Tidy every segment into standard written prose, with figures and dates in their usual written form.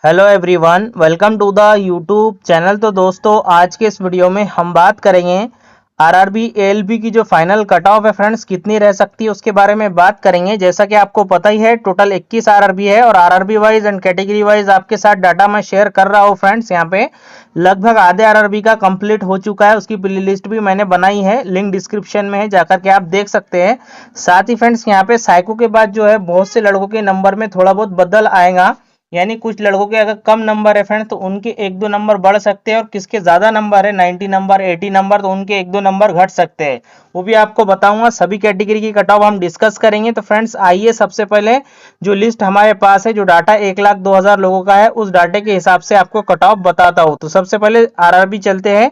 Hello everyone, welcome to the YouTube channel. तो दोस्तों, आज के इस वीडियो में हम बात करेंगे आरआरबी एएलबी की जो फाइनल कट ऑफ है फ्रेंड्स कितनी रह सकती है उसके बारे में बात करेंगे। जैसा कि आपको पता ही है, टोटल 21 आरआरबी है और RRB wise and category wise आपके साथ डाटा मैं शेयर कर रहा हूँ फ्रेंड्स। यहाँ पे लगभग आधे आरआरबी का कंप्लीट हो चुका है, उसकी प्ले लिस्ट भी मैंने बनाई है, लिंक डिस्क्रिप्शन में है, जाकर के आप देख सकते हैं। साथ ही फ्रेंड्स यहाँ पे साइको के बाद जो है बहुत से लड़कों के नंबर में थोड़ा बहुत बदल आएगा, यानी कुछ लड़कों के अगर कम नंबर है फ्रेंड तो उनके एक दो नंबर बढ़ सकते हैं, और किसके ज्यादा नंबर है 90 नंबर 80 नंबर तो उनके एक दो नंबर घट सकते हैं। वो भी आपको बताऊंगा। सभी कैटेगरी की कट ऑफ हम डिस्कस करेंगे। तो फ्रेंड्स आइए, सबसे पहले जो लिस्ट हमारे पास है, जो डाटा 1,02,000 लोगों का है, उस डाटे के हिसाब से आपको कट ऑफ बताता हूँ। तो सबसे पहले आरआरबी चलते हैं।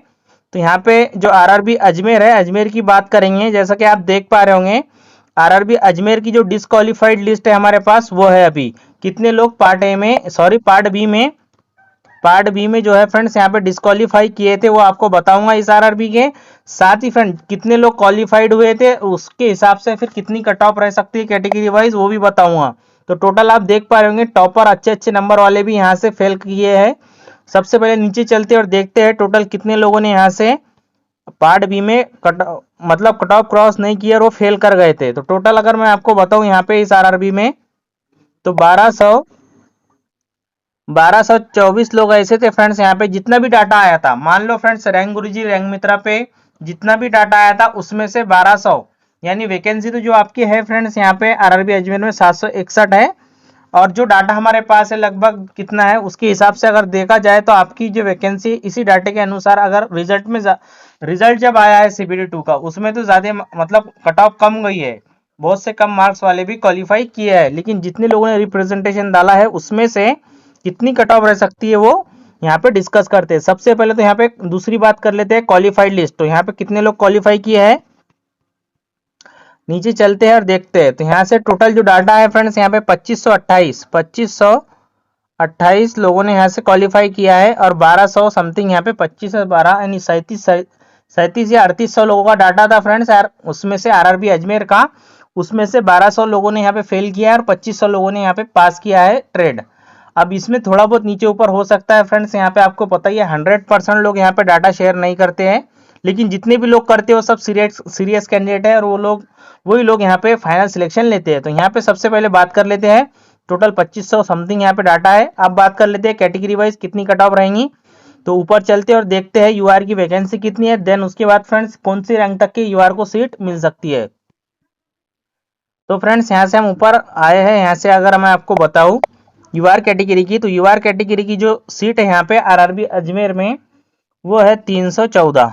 तो यहाँ पे जो आरआरबी अजमेर है, अजमेर की बात करेंगे। जैसा कि आप देख पा रहे होंगे, आरआरबी अजमेर की जो डिस्क्वालीफाइड लिस्ट है हमारे पास, वो है अभी कितने लोग पार्ट ए में, सॉरी पार्ट बी में जो है फ्रेंड्स यहाँ पे डिस्क्वालीफाई किए थे, वो आपको बताऊंगा इस आरआरबी के साथ ही। फ्रेंड कितने लोग क्वालिफाइड हुए थे, उसके हिसाब से फिर कितनी कट ऑफ रह सकती है कैटेगरी वाइज, वो भी बताऊंगा। तो टोटल आप देख पा रहे होंगे, टॉपर अच्छे अच्छे नंबर वाले भी यहाँ से फेल किए हैं। सबसे पहले नीचे चलते और देखते हैं टोटल कितने लोगों ने यहाँ से पार्ट बी में कट ऑफ क्रॉस नहीं किया और वो फेल कर गए थे। तो टोटल अगर मैं आपको बताऊं यहाँ पे इस आरआरबी में, तो 1224 लोग ऐसे थे फ्रेंड्स। यहाँ पे जितना भी डाटा आया था, मान लो फ्रेंड्स रैंक गुरुजी रैंक मित्रा पे जितना भी डाटा आया था उसमें से 1200, यानी वैकेंसी तो जो आपकी है फ्रेंड्स यहाँ पे आरआरबी अजमेर में 761 है, और जो डाटा हमारे पास है लगभग कितना है उसके हिसाब से अगर देखा जाए तो आपकी जो वैकेंसी इसी डाटे के अनुसार, अगर रिजल्ट जब आया है सीबीटी 2 का, उसमें तो ज्यादा मतलब कट ऑफ कम गई है, बहुत से कम मार्क्स वाले भी क्वालिफाई किए हैं। लेकिन जितने लोगों ने रिप्रेजेंटेशन डाला है उसमें से कितनी कट ऑफ रह सकती है वो यहाँ पे डिस्कस करते हैं। सबसे पहले तो यहाँ पे दूसरी बात कर लेते हैं क्वालिफाइड लिस्ट। तो यहाँ पे कितने लोग क्वालिफाई किए हैं, नीचे चलते हैं और देखते हैं। तो यहाँ से टोटल जो डाटा है फ्रेंड्स यहाँ पे 2528 लोगों ने यहाँ से क्वालिफाई किया है, और 1200 समथिंग यहाँ पे 25 और 12 यानी 37 या 3800 लोगों का डाटा था फ्रेंड्स यार, उसमें से आरआरबी अजमेर का, उसमें से 1200 लोगों ने यहाँ पे फेल किया है और 2500 लोगों ने यहाँ पे पास किया है ट्रेड। अब इसमें थोड़ा बहुत नीचे ऊपर हो सकता है फ्रेंड्स, यहाँ पे आपको पता ही है 100% लोग यहाँ पे डाटा शेयर नहीं करते हैं, लेकिन जितने भी लोग करते हैं वो सब सीरियस कैंडिडेट है, और वही लोग यहाँ पे फाइनल सिलेक्शन लेते हैं। तो यहाँ पे सबसे पहले बात कर लेते हैं, टोटल 2500 समथिंग यहाँ पे डाटा है। अब बात कर लेते हैं कैटेगरी वाइज कितनी कट ऑफ रहेंगी। तो ऊपर चलते हैं और देखते हैं यूआर की वैकेंसी कितनी है, देन उसके बाद फ्रेंड्स कौन सी रैंक तक की यूआर को सीट मिल सकती है। तो फ्रेंड्स यहाँ से हम ऊपर आए हैं, यहाँ से अगर मैं आपको बताऊं यूआर कैटेगरी की, तो यूआर कैटेगरी की जो सीट है यहाँ पे आरआरबी अजमेर में, वो है 314।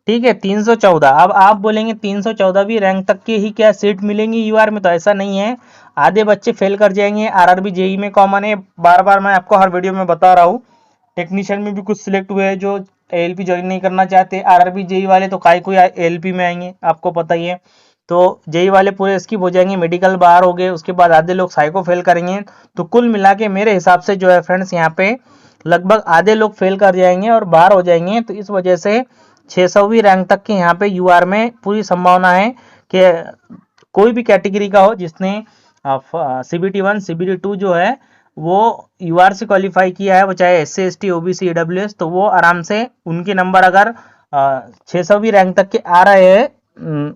ठीक है, 314। अब आप बोलेंगे 314 भी रैंक तक की ही क्या सीट मिलेंगी यूआर में, तो ऐसा नहीं है। आधे बच्चे फेल कर जाएंगे। आरआरबी जेई में कॉमन है, बार बार मैं आपको हर वीडियो में बता रहा हूँ। टेक्नीशियन में भी कुछ सिलेक्ट हुए हैं जो एएलपी ज्वाइन नहीं करना चाहते। आरआरबी जेई वाले तो काय कोई एएलपी में आएंगे, आपको पता ही है। तो जेई वाले पूरे स्किप हो जाएंगे, मेडिकल बाहर हो गए, उसके बाद आधे लोग साइको फेल करेंगे। तो कुल मिला के मेरे हिसाब से जो है फ्रेंड्स यहाँ पे लगभग आधे लोग फेल कर जाएंगे और बाहर हो जाएंगे। तो इस वजह से 600वीं रैंक तक के यहाँ पे यूआर में पूरी संभावना है कि कोई भी कैटेगरी का हो जिसने सीबीटी 1 सीबीटी 2 जो है वो यूआर से क्वालिफाई किया है, वो चाहे एससी एसटी ओबीसी ईडब्ल्यूएस, तो वो आराम से उनके नंबर अगर 600वीं रैंक तक के आ रहे हैं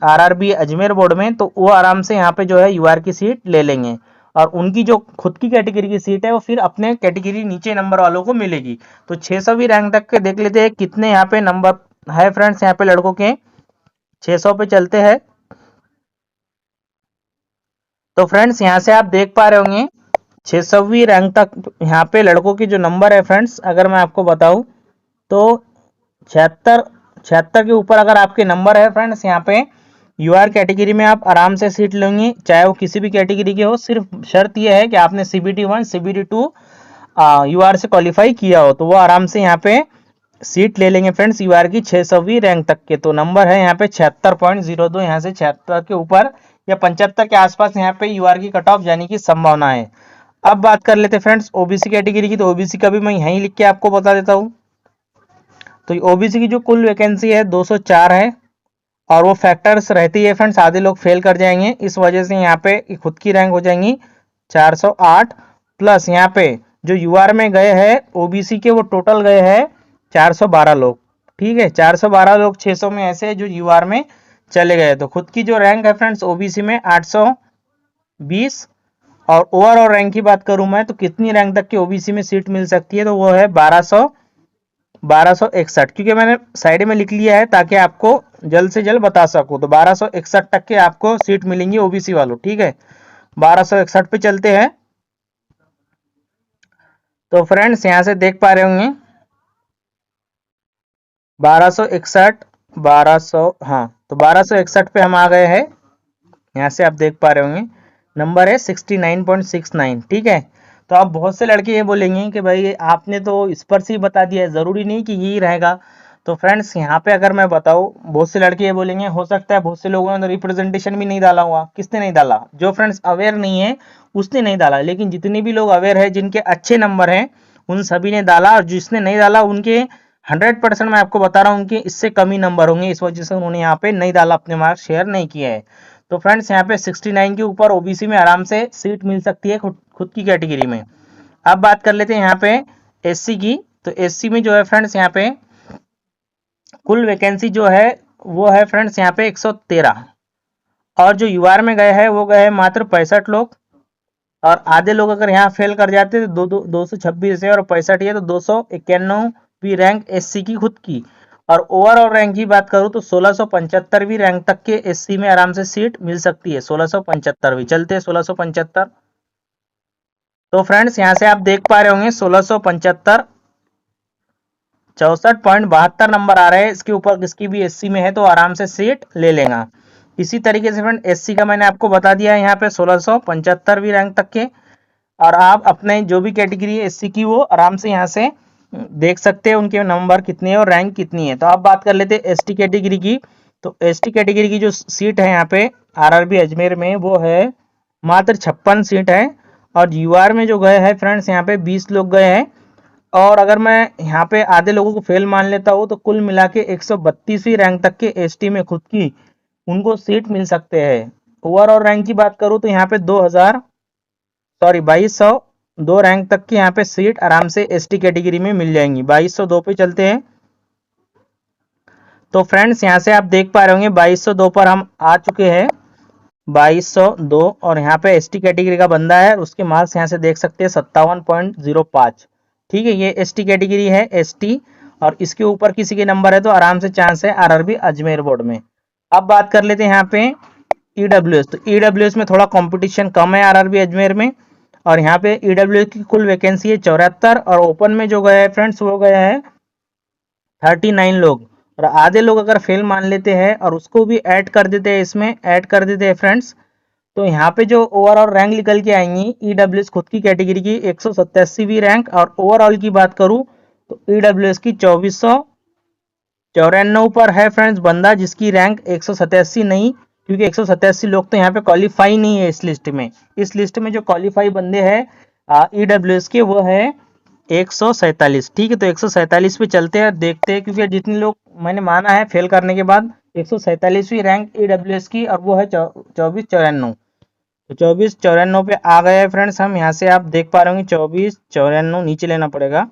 आरआरबी अजमेर बोर्ड में, तो वो आराम से यहाँ पे जो है यूआर की सीट ले लेंगे, और उनकी जो खुद की कैटेगरी की सीट है वो फिर अपने कैटेगरी नीचे नंबर वालों को मिलेगी। तो 600वीं रैंक तक के देख लेते हैं कितने यहाँ पे नंबर है फ्रेंड्स यहाँ पे लड़कों के। 600 पे चलते हैं। तो फ्रेंड्स यहाँ से आप देख पा रहे होंगे 600वीं रैंक तक यहाँ पे लड़कों की जो नंबर है फ्रेंड्स, अगर मैं आपको बताऊं तो 76 के ऊपर अगर आपके नंबर है फ्रेंड्स, यहाँ पे यूआर कैटेगरी में आप आराम से सीट लेंगे, चाहे वो किसी भी कैटेगरी के हो। सिर्फ शर्त यह है कि आपने सीबीटी 1 सीबीटी 2 यूआर से क्वालिफाई किया हो, तो वो आराम से यहाँ पे सीट ले लेंगे फ्रेंड्स यूआर की 600वीं रैंक तक के। तो नंबर है यहाँ पे 76.02, यहाँ से 76 के ऊपर या 75 के आसपास यहाँ पे यूआर की कट ऑफ जाने की संभावना है। अब बात कर लेते हैं फ्रेंड्स ओबीसी कैटेगरी की। तो ओबीसी का भी मैं यहीं लिख के आपको बता देता हूँ। तो ओबीसी की जो कुल वैकेंसी है 204 है, और वो फैक्टर्स रहती है फ्रेंड्स, आधे लोग फेल कर जाएंगे, इस वजह से यहाँ पे खुद की रैंक हो जाएंगी 408, प्लस यहाँ पे जो यूआर में गए हैं ओबीसी के, वो टोटल गए हैं 412 लोग। ठीक है, 412 लोग 600 में ऐसे जो यूआर में चले गए। तो खुद की जो रैंक है फ्रेंड्स ओबीसी में 820, और ओवरऑल रैंक की बात करूं मैं तो कितनी रैंक तक की ओबीसी में सीट मिल सकती है, तो वो है 1261, क्योंकि मैंने साइड में लिख लिया है ताकि आपको जल्द से जल्द बता सकूं। तो 1261 तक के आपको सीट मिलेंगी ओबीसी वालों। ठीक है, 1261 पे चलते हैं। तो फ्रेंड्स यहां से देख पा रहे होंगे 1261, 1200, हाँ तो 1261 पे हम आ गए हैं। यहाँ से आप देख पा रहे होंगे नंबर है 69.69। ठीक है, तो आप बहुत से लड़के ये बोलेंगे कि भाई आपने तो इस पर से ही बता दिया है, ज़रूरी नहीं कि यही रहेगा। तो फ्रेंड्स यहाँ पे अगर मैं बताऊँ, बहुत से लड़के ये बोलेंगे हो सकता है बहुत से लोगों ने तो रिप्रेजेंटेशन भी नहीं डाला हुआ। किसने नहीं डाला? जो फ्रेंड्स अवेयर नहीं है उसने नहीं डाला, लेकिन जितने भी लोग अवेयर है जिनके अच्छे नंबर हैं उन सभी ने डाला, और जिसने नहीं डाला उनके 100% मैं आपको बता रहा हूँ उनके इससे कम ही नंबर होंगे, इस वजह से उन्होंने यहाँ पे नहीं डाला, अपने मार्क्स शेयर नहीं किए हैं। तो फ्रेंड्स यहाँ पे 69 के ऊपर ओबीसी में आराम से सीट मिल सकती है खुद की कैटेगरी में। अब बात कर लेते हैं यहाँ पे एससी की। तो एससी में जो है फ्रेंड्स यहाँ पे कुल वैकेंसी जो है वो है फ्रेंड्स यहाँ पे 113, और जो यूआर में गए हैं वो गए हैं मात्र 65 लोग, और आधे लोग अगर यहाँ फेल कर जाते तो 226 है, और 65 है तो 291वीं रैंक एससी की खुद की। और ओवरऑल रैंक की बात करूं तो 1675वीं रैंक तक के एससी में आराम से सीट मिल सकती है। 1675वीं चलते हैं 1675। तो फ्रेंड्स यहां से आप देख पा रहे होंगे 1675 64.72 नंबर आ रहे हैं। इसके ऊपर किसकी भी एससी में है तो आराम से सीट ले लेगा। इसी तरीके से फ्रेंड एससी का मैंने आपको बता दिया है यहाँ पे 1675वीं रैंक तक के, और आप अपने जो भी कैटेगरी है एससी की वो आराम से यहाँ से देख सकते हैं उनके नंबर कितने हैं और रैंक कितनी है। तो आप बात कर लेते हैं एसटी कैटेगरी की। तो एसटी कैटेगरी की जो सीट है यहाँ पे आरआरबी अजमेर में वो है मात्र 56 सीट है, और यूआर में जो गए हैं फ्रेंड्स यहाँ पे 20 लोग गए हैं, और अगर मैं यहाँ पे आधे लोगों को फेल मान लेता हूँ तो कुल मिला के 132वीं रैंक तक के एसटी में खुद की उनको सीट मिल सकते हैं। ओवरऑल रैंक की बात करूँ तो यहाँ पे 2202 रैंक तक की यहाँ पे सीट आराम से एसटी कैटेगरी में मिल जाएंगी। 2202 पे चलते हैं। तो फ्रेंड्स यहाँ से आप देख पा रहे होंगे 2202 पर हम आ चुके हैं, 2202, और यहाँ पे एसटी कैटेगरी का बंदा है, उसके मार्क्स यहाँ से देख सकते हैं 57.05। ठीक है, ये एसटी कैटेगरी है एसटी, और इसके ऊपर किसी के नंबर है तो आराम से चांस है आरआरबी अजमेर बोर्ड में। अब बात कर लेते हैं यहाँ पे ईडब्ल्यूएस। तो ईडब्ल्यूएस में थोड़ा कंपटीशन कम है आरआरबी अजमेर में, और यहाँ पे ईडब्ल्यूएस की कुल वैकेंसी है 74, और ओपन में जो गए हैं फ्रेंड्स वो गए हैं 39 लोग, और आधे लोग अगर फेल मान लेते हैं और उसको भी ऐड कर देते हैं, इसमें ऐड कर देते हैं फ्रेंड्स, तो यहाँ पे जो ओवरऑल रैंक निकल के आएंगी ईडब्ल्यूएस खुद की कैटेगरी की 187वीं रैंक, और ओवरऑल की बात करूँ तो ईडब्ल्यूएस की 2494 पर है फ्रेंड्स बंदा, जिसकी रैंक 187 नहीं, क्योंकि 187 लोग तो यहाँ पे क्वालिफाई नहीं है इस लिस्ट में। इस लिस्ट में जो क्वालिफाई बंदे हैं ईडब्ल्यूएस के वो है 147। ठीक है, तो 147 पे चलते हैं, देखते हैं, क्योंकि जितने लोग मैंने माना है फेल करने के बाद 147वीं रैंक ईडब्ल्यूएस की, और वो है 2494। तो 2494 पे आ गए हैं फ्रेंड्स हम। यहाँ से आप देख पा रहे होंगे 2494 नीचे लेना पड़ेगा।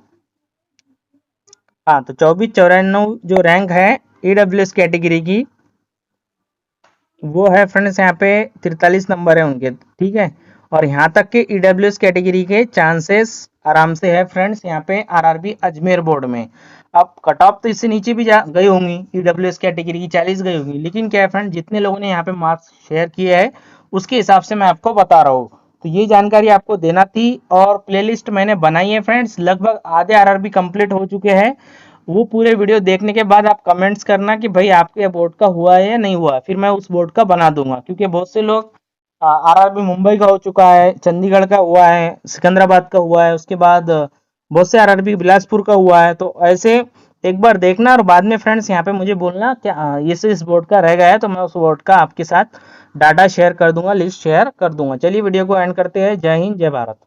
हाँ, तो 2494 जो रैंक है ईडब्ल्यूएस कैटेगरी की वो है फ्रेंड्स यहाँ पे 43 नंबर है उनके। ठीक है, और यहाँ तक के ईडब्ल्यूएस कैटेगरी के चांसेस आराम से है फ्रेंड्स यहाँ पे आरआरबी अजमेर बोर्ड में। अब कट ऑफ तो इससे नीचे भी गई होंगी, ईडब्ल्यूएस कैटेगरी की 40 गई होंगी, लेकिन क्या है फ्रेंड जितने लोगों ने यहाँ पे मार्क्स शेयर किए हैं उसके हिसाब से मैं आपको बता रहा हूँ। तो ये जानकारी आपको देना थी, और प्लेलिस्ट मैंने बनाई है फ्रेंड्स, लगभग आधे आरआरबी कंप्लीट हो चुके हैं। वो पूरे वीडियो देखने के बाद आप कमेंट्स करना कि भाई आपके बोर्ड का हुआ है या नहीं हुआ, फिर मैं उस बोर्ड का बना दूंगा, क्योंकि बहुत से लोग आरआरबी मुंबई का हो चुका है, चंडीगढ़ का हुआ है, सिकंदराबाद का हुआ है, उसके बाद बहुत से आरआरबी बिलासपुर का हुआ है। तो ऐसे एक बार देखना और बाद में फ्रेंड्स यहाँ पे मुझे बोलना क्या ये से इस बोर्ड का रह गया है, तो मैं उस बोर्ड का आपके साथ डाटा शेयर कर दूंगा, लिस्ट शेयर कर दूंगा। चलिए वीडियो को एंड करते हैं। जय हिंद, जय भारत।